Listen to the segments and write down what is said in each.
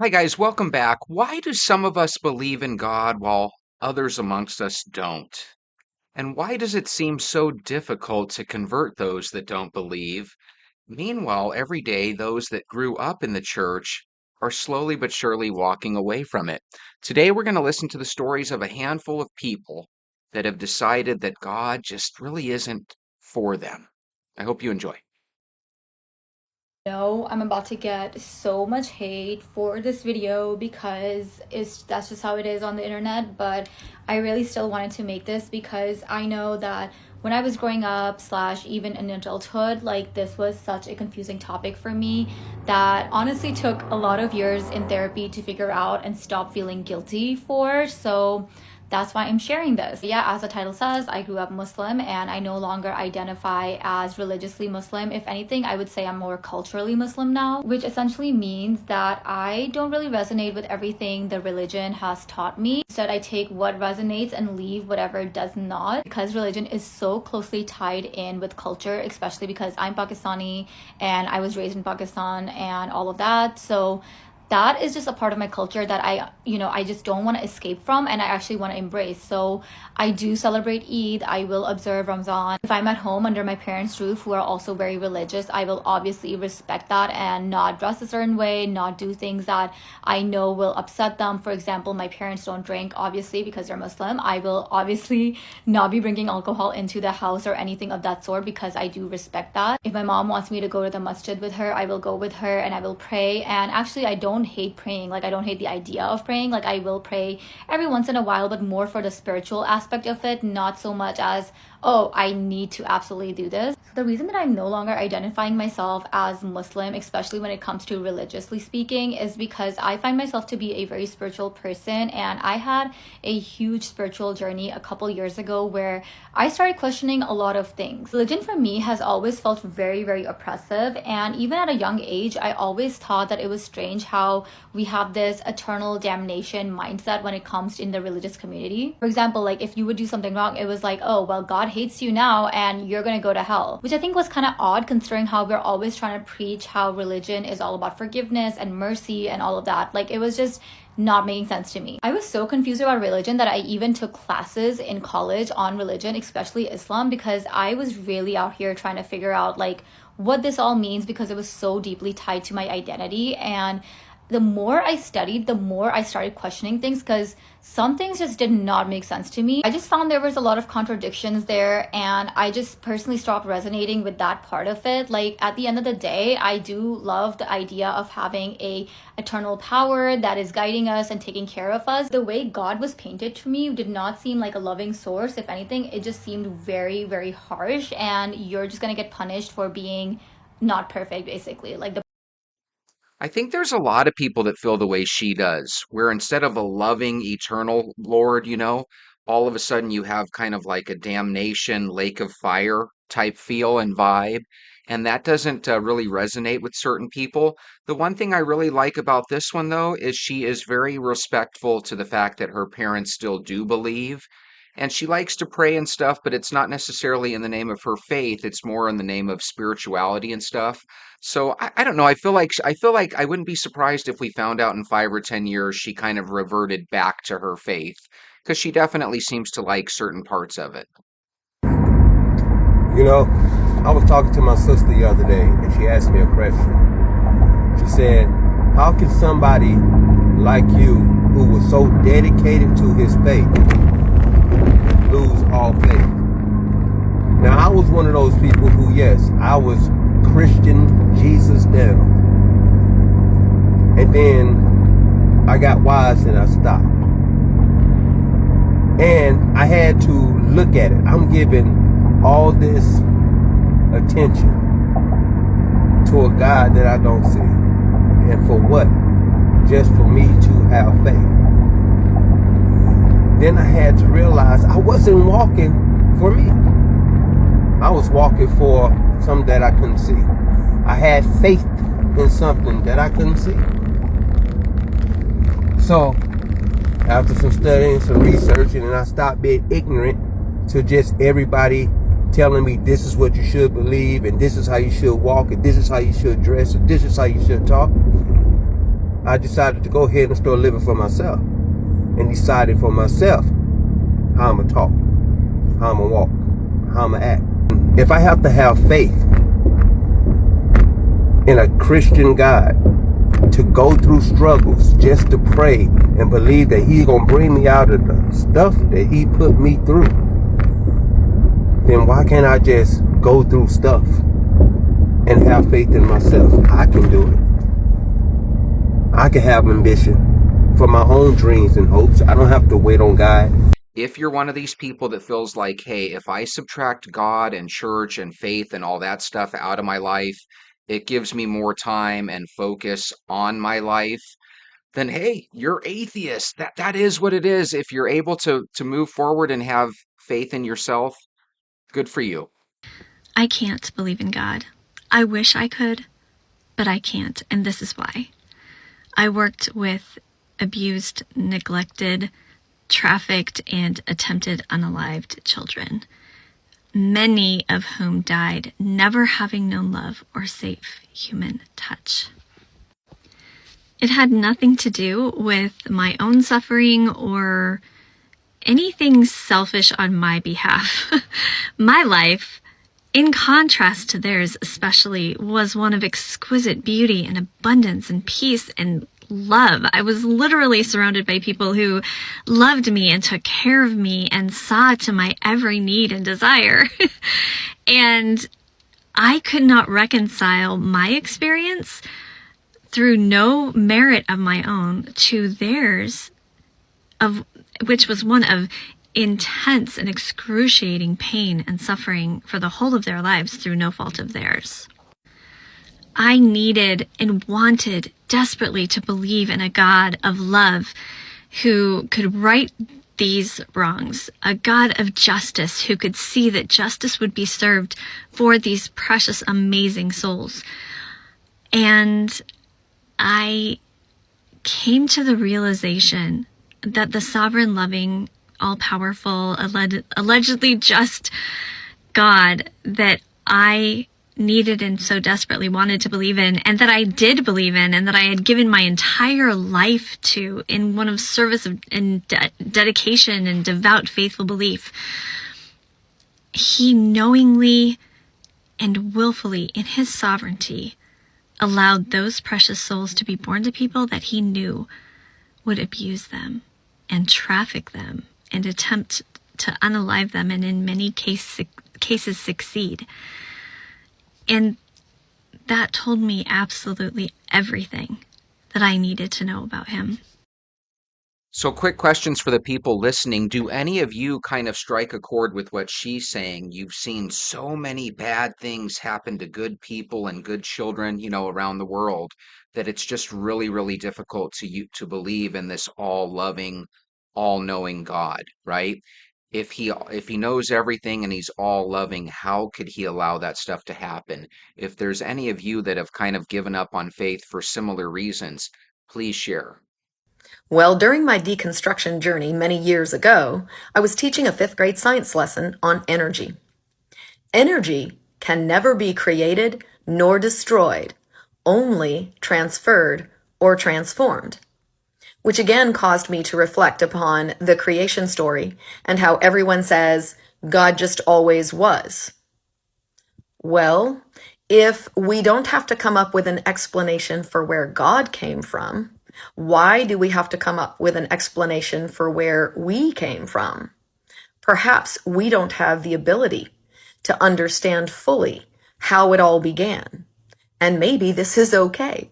Hi, guys. Welcome back. Why do some of us believe in God while others amongst us don't? And why does it seem so difficult to convert those that don't believe? Meanwhile, every day, those that grew up in the church are slowly but surely walking away from it. Today, we're going to listen to the stories of a handful of people that have decided that God just really isn't for them. I hope you enjoy. Know I'm about to get so much hate for this video because that's just how it is on the internet, but I really still wanted to make this because I know that when I was growing up slash even in adulthood, like this was such a confusing topic for me that honestly took a lot of years in therapy to figure out and stop feeling guilty for. So that's why I'm sharing this. Yeah, as the title says, I grew up Muslim and I no longer identify as religiously Muslim. If anything, I would say I'm more culturally Muslim now, which essentially means that I don't really resonate with everything the religion has taught me. Instead, I take what resonates and leave whatever does not, because religion is so closely tied in with culture, especially because I'm Pakistani and I was raised in Pakistan and all of that. So that is just a part of my culture that I just don't want to escape from and I actually want to embrace. So I do celebrate Eid. I will observe Ramadan. If I'm at home under my parents' roof who are also very religious, I will obviously respect that and not dress a certain way, not do things that I know will upset them. For example, my parents don't drink, obviously, because they're Muslim. I will obviously not be bringing alcohol into the house or anything of that sort because I do respect that. If my mom wants me to go to the masjid with her, I will go with her and I will pray. And actually, I don't hate praying. Like, I don't hate the idea of praying. Like, I will pray every once in a while, but more for the spiritual aspect of it, not so much as, oh, I need to absolutely do this. The reason that I'm no longer identifying myself as Muslim, especially when it comes to religiously speaking, is because I find myself to be a very spiritual person. And I had a huge spiritual journey a couple years ago where I started questioning a lot of things. Religion for me has always felt very, very oppressive. And even at a young age, I always thought that it was strange how we have this eternal damnation mindset when it comes in the religious community. For example, like if you would do something wrong, it was like, oh, well, God hates you now and you're gonna go to hell, which I think was kind of odd considering how we're always trying to preach how religion is all about forgiveness and mercy and all of that. Like, it was just not making sense to me. I was so confused about religion that I even took classes in college on religion, especially Islam, because I was really out here trying to figure out like what this all means because it was so deeply tied to my identity. And the more I studied, the more I started questioning things because some things just did not make sense to me. I just found there was a lot of contradictions there, and I just personally stopped resonating with that part of it. Like, at the end of the day, I do love the idea of having a eternal power that is guiding us and taking care of us. The way God was painted to me did not seem like a loving source. If anything, it just seemed very, very harsh, and you're just gonna get punished for being not perfect, basically. Like, the I think there's a lot of people that feel the way she does, where instead of a loving, eternal Lord, all of a sudden you have kind of like a damnation, lake of fire type feel and vibe. And that doesn't really resonate with certain people. The one thing I really like about this one, though, is she is very respectful to the fact that her parents still do believe. And she likes to pray and stuff, but it's not necessarily in the name of her faith. It's more in the name of spirituality and stuff. So I don't know. I feel like I wouldn't be surprised if we found out in 5 or 10 years she kind of reverted back to her faith because she definitely seems to like certain parts of it. You know, I was talking to my sister the other day and she asked me a question. She said, how can somebody like you who was so dedicated to his faith lose all faith? Now, I was one of those people who, yes, I was Christian Jesus down. And then I got wise and I stopped. And I had to look at it. I'm giving all this attention to a God that I don't see. And for what? Just for me to have faith. Then I had to realize I wasn't walking for me. I was walking for something that I couldn't see. I had faith in something that I couldn't see. So, after some studying, some researching, and I stopped being ignorant to just everybody telling me this is what you should believe, and this is how you should walk, and this is how you should dress, and this is how you should talk. I decided to go ahead and start living for myself and decided for myself how I'm going to talk, how I'm going to walk, how I'm going to act. If I have to have faith in a Christian God to go through struggles just to pray and believe that he's going to bring me out of the stuff that he put me through, then why can't I just go through stuff and have faith in myself? I can do it. I can have ambition for my own dreams and hopes. I don't have to wait on God. If you're one of these people that feels like, hey, if I subtract God and church and faith and all that stuff out of my life, it gives me more time and focus on my life, then hey, you're atheist. That is what it is. If you're able to move forward and have faith in yourself, good for you. I can't believe in God. I wish I could, but I can't, and this is why. I worked with abused, neglected, trafficked, and attempted unalived children, many of whom died never having known love or safe human touch. It had nothing to do with my own suffering or anything selfish on my behalf. My life, in contrast to theirs especially, was one of exquisite beauty and abundance and peace and love. I was literally surrounded by people who loved me and took care of me and saw to my every need and desire. And I could not reconcile my experience through no merit of my own to theirs, of which was one of intense and excruciating pain and suffering for the whole of their lives through no fault of theirs. I needed and wanted desperately to believe in a God of love who could right these wrongs, a God of justice who could see that justice would be served for these precious, amazing souls. And I came to the realization that the sovereign, loving, all-powerful, allegedly just God that I needed and so desperately wanted to believe in, and that I did believe in, and that I had given my entire life to in one of service and dedication and devout, faithful belief, he knowingly and willfully, in his sovereignty, allowed those precious souls to be born to people that he knew would abuse them and traffic them and attempt to unalive them, and in many cases succeed. And that told me absolutely everything that I needed to know about him. So, quick questions for the people listening. Do any of you kind of strike a chord with what she's saying? You've seen so many bad things happen to good people and good children, around the world, that it's just really, really difficult to believe in this all-loving, all-knowing God, right? If he knows everything and he's all-loving, how could he allow that stuff to happen? If there's any of you that have kind of given up on faith for similar reasons, please share. Well, during my deconstruction journey many years ago, I was teaching a 5th grade science lesson on energy. Energy can never be created nor destroyed, only transferred or transformed, which again caused me to reflect upon the creation story and how everyone says God just always was. Well, if we don't have to come up with an explanation for where God came from, why do we have to come up with an explanation for where we came from? Perhaps we don't have the ability to understand fully how it all began. And maybe this is okay.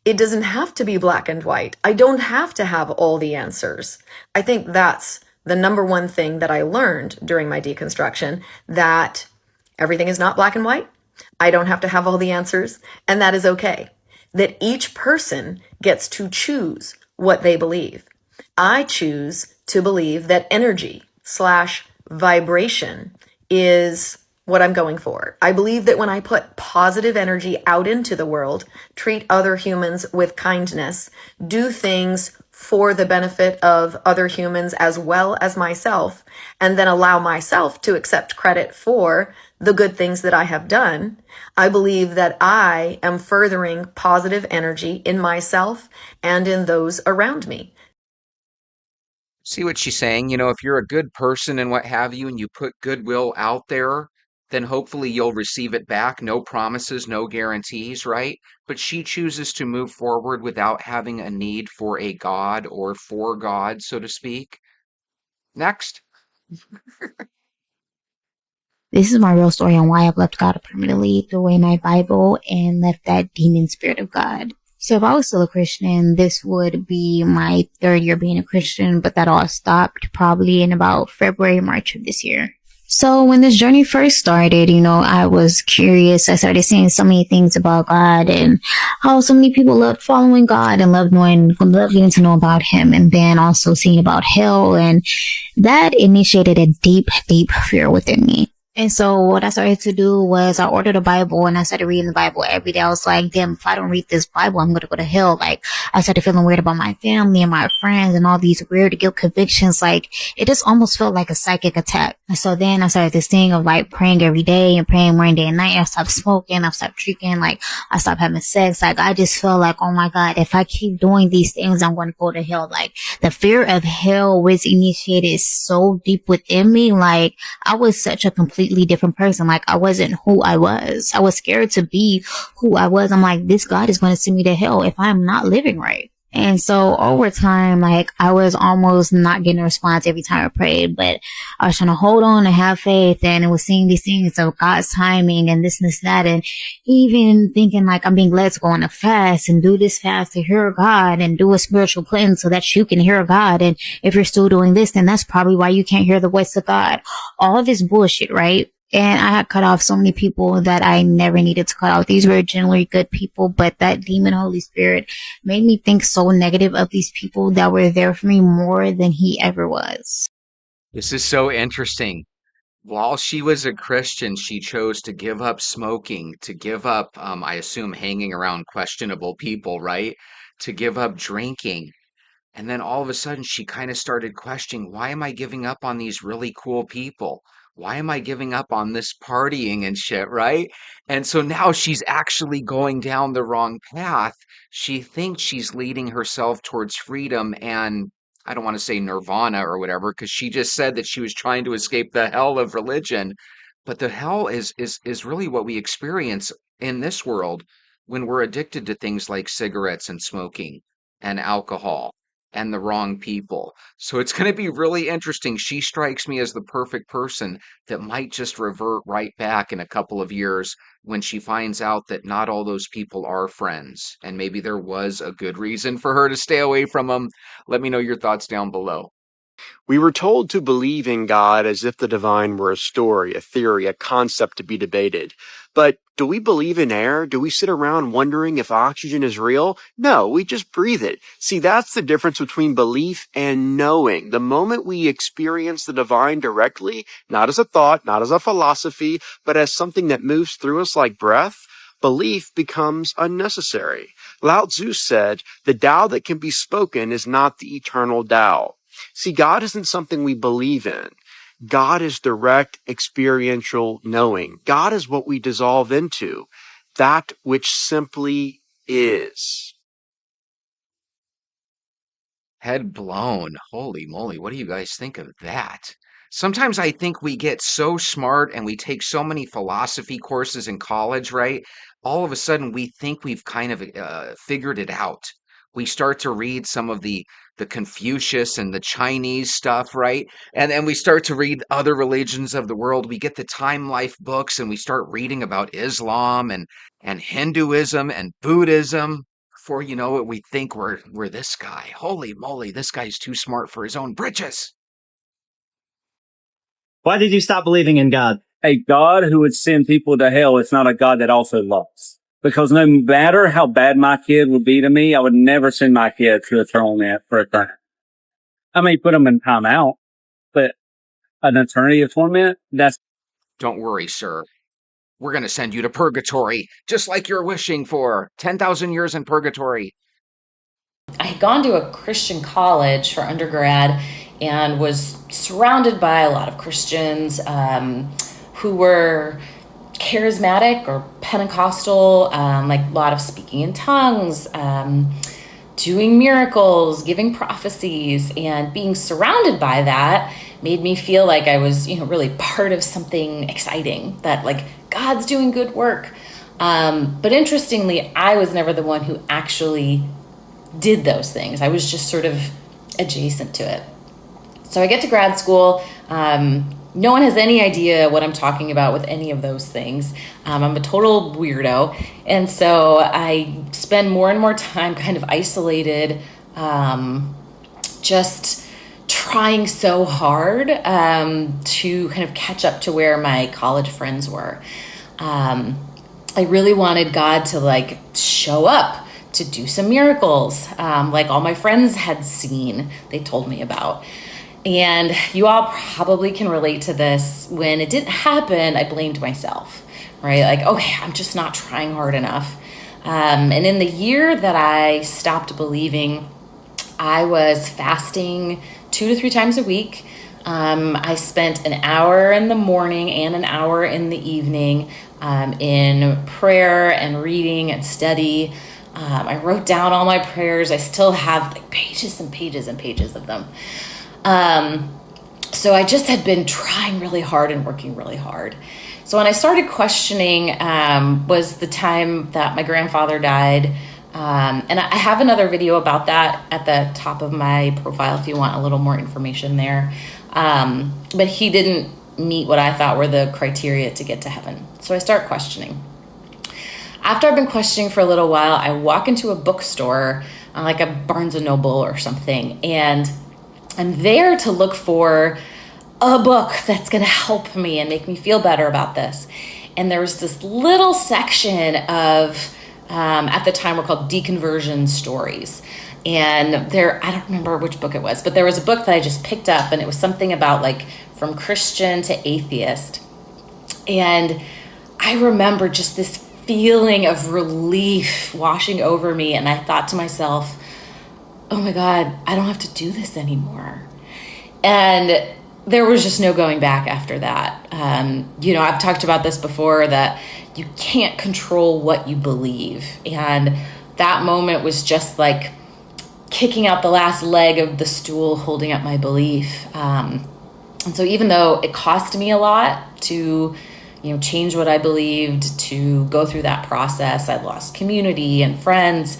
It doesn't have to be black and white. I don't have to have all the answers. I think that's the number one thing that I learned during my deconstruction, that everything is not black and white. I don't have to have all the answers, and that is okay. That each person gets to choose what they believe. I choose to believe that energy/vibration is what I'm going for. I believe that when I put positive energy out into the world, treat other humans with kindness, do things for the benefit of other humans as well as myself, and then allow myself to accept credit for the good things that I have done. I believe that I am furthering positive energy in myself and in those around me. See what she's saying? You know, if you're a good person and what have you, and you put goodwill out there, then hopefully you'll receive it back. No promises, no guarantees, right? But she chooses to move forward without having a need for a God or for God, so to speak. Next. This is my real story on why I've left God permanently, threw away my Bible, and left that demon spirit of God. So if I was still a Christian, this would be my third year being a Christian, but that all stopped probably in about February, March of this year. So when this journey first started, I was curious. I started seeing so many things about God and how so many people loved following God and loved getting to know about Him, and then also seeing about hell, and that initiated a deep, deep fear within me. And so what I started to do was I ordered a Bible and I started reading the Bible every day. I was like, damn, if I don't read this Bible, I'm going to go to hell. Like, I started feeling weird about my family and my friends and all these weird guilt convictions. Like, it just almost felt like a psychic attack. And so then I started this thing of like praying every day and praying morning, day and night. I stopped smoking. I stopped drinking. Like, I stopped having sex. Like, I just felt like, oh my God, if I keep doing these things, I'm going to go to hell. Like, the fear of hell was initiated so deep within me. Like, I was such a completely different person. Like, I wasn't who I was. I was scared to be who I was. I'm like, this God is going to send me to hell if I'm not living right. And so over time, like, I was almost not getting a response every time I prayed, but I was trying to hold on and have faith, and it was seeing these things of God's timing and this and this, that, and even thinking like I'm being led to go on a fast and do this fast to hear God and do a spiritual cleanse so that you can hear God. And if you're still doing this, then that's probably why you can't hear the voice of God. All of this bullshit, right? And I had cut off so many people that I never needed to cut off. These were generally good people, but that demon Holy Spirit made me think so negative of these people that were there for me more than He ever was. This is so interesting. While she was a Christian, she chose to give up smoking, to give up, I assume, hanging around questionable people, right? To give up drinking. And then all of a sudden, she kind of started questioning, why am I giving up on these really cool people? Why am I giving up on this partying and shit, right? And so now she's actually going down the wrong path. She thinks she's leading herself towards freedom and I don't want to say nirvana or whatever, because she just said that she was trying to escape the hell of religion. But the hell is really what we experience in this world when we're addicted to things like cigarettes and smoking and alcohol and the wrong people. So it's going to be really interesting. She strikes me as the perfect person that might just revert right back in a couple of years when she finds out that not all those people are friends. And maybe there was a good reason for her to stay away from them. Let me know your thoughts down below. We were told to believe in God as if the divine were a story, a theory, a concept to be debated. But do we believe in air? Do we sit around wondering if oxygen is real? No, we just breathe it. See, that's the difference between belief and knowing. The moment we experience the divine directly, not as a thought, not as a philosophy, but as something that moves through us like breath, belief becomes unnecessary. Lao Tzu said, the Tao that can be spoken is not the eternal Tao. See, God isn't something we believe in. God is direct experiential knowing. God is what we dissolve into, that which simply is. Head blown. Holy moly, what do you guys think of that? Sometimes I think we get so smart and we take so many philosophy courses in college, right? All of a sudden we think we've kind of figured it out. We start to read some of the Confucius and the Chinese stuff, right? And we start to read other religions of the world. We get the Time Life books and we start reading about Islam and Hinduism and Buddhism. Before you know it, we think we're this guy. Holy moly, this guy's too smart for his own britches. Why did you stop believing in God? A God who would send people to hell is not a God that also loves. Because no matter how bad my kid would be to me, I would never send my kid to a torment for a crime. I may put them in timeout, but an eternity of torment, that's... Don't worry, sir. We're going to send you to purgatory, just like you're wishing for. 10,000 years in purgatory. I had gone to a Christian college for undergrad and was surrounded by a lot of Christians who were charismatic or Pentecostal, like a lot of speaking in tongues, doing miracles, giving prophecies, and being surrounded by that made me feel like I was, really part of something exciting, that like God's doing good work. But interestingly, I was never the one who actually did those things. I was just sort of adjacent to it. So I get to grad school. No one has any idea what I'm talking about with any of those things. I'm a total weirdo. And so I spend more and more time kind of isolated, just trying so hard to kind of catch up to where my college friends were. I really wanted God to like show up, to do some miracles, like all my friends had seen, they told me about. And you all probably can relate to this. When it didn't happen, I blamed myself, right? Like, okay, I'm just not trying hard enough. And in the year that I stopped believing, I was fasting 2 to 3 times a week. I spent an hour in the morning and an hour in the evening in prayer and reading and study. I wrote down all my prayers. I still have like pages and pages and pages of them. So I just had been trying really hard and working really hard. So when I started questioning, was the time that my grandfather died. And I have another video about that at the top of my profile if you want a little more information there. But he didn't meet what I thought were the criteria to get to heaven. So I start questioning. After I've been questioning for a little while, I walk into a bookstore, like a Barnes & Noble or something, and I'm there to look for a book that's going to help me and make me feel better about this. And there was this little section of, at the time, were called deconversion stories. And I don't remember which book it was, but there was a book that I just picked up, and it was something about like from Christian to atheist. And I remember just this feeling of relief washing over me. And I thought to myself, oh my God, I don't have to do this anymore. And there was just no going back after that. I've talked about this before, that you can't control what you believe. And that moment was just like kicking out the last leg of the stool holding up my belief. And so even though it cost me a lot to change what I believed, to go through that process, I lost community and friends.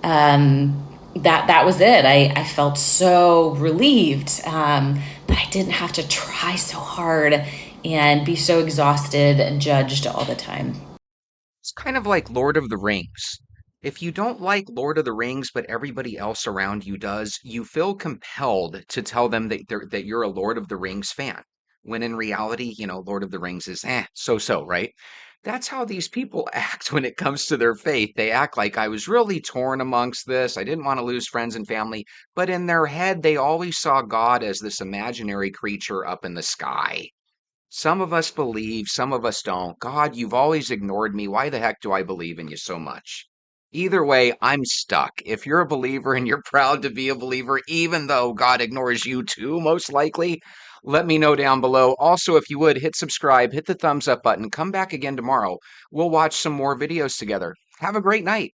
That was it. I felt so relieved that I didn't have to try so hard and be so exhausted and judged all the time. It's kind of like Lord of the Rings. If you don't like Lord of the Rings, but everybody else around you does, you feel compelled to tell them that you're a Lord of the Rings fan. When in reality, Lord of the Rings is so, right? That's how these people act when it comes to their faith. They act like I was really torn amongst this. I didn't want to lose friends and family. But in their head, they always saw God as this imaginary creature up in the sky. Some of us believe, some of us don't. God, you've always ignored me. Why the heck do I believe in you so much? Either way, I'm stuck. If you're a believer and you're proud to be a believer, even though God ignores you too, most likely, let me know down below. Also, if you would, hit subscribe, hit the thumbs up button, come back again tomorrow. We'll watch some more videos together. Have a great night.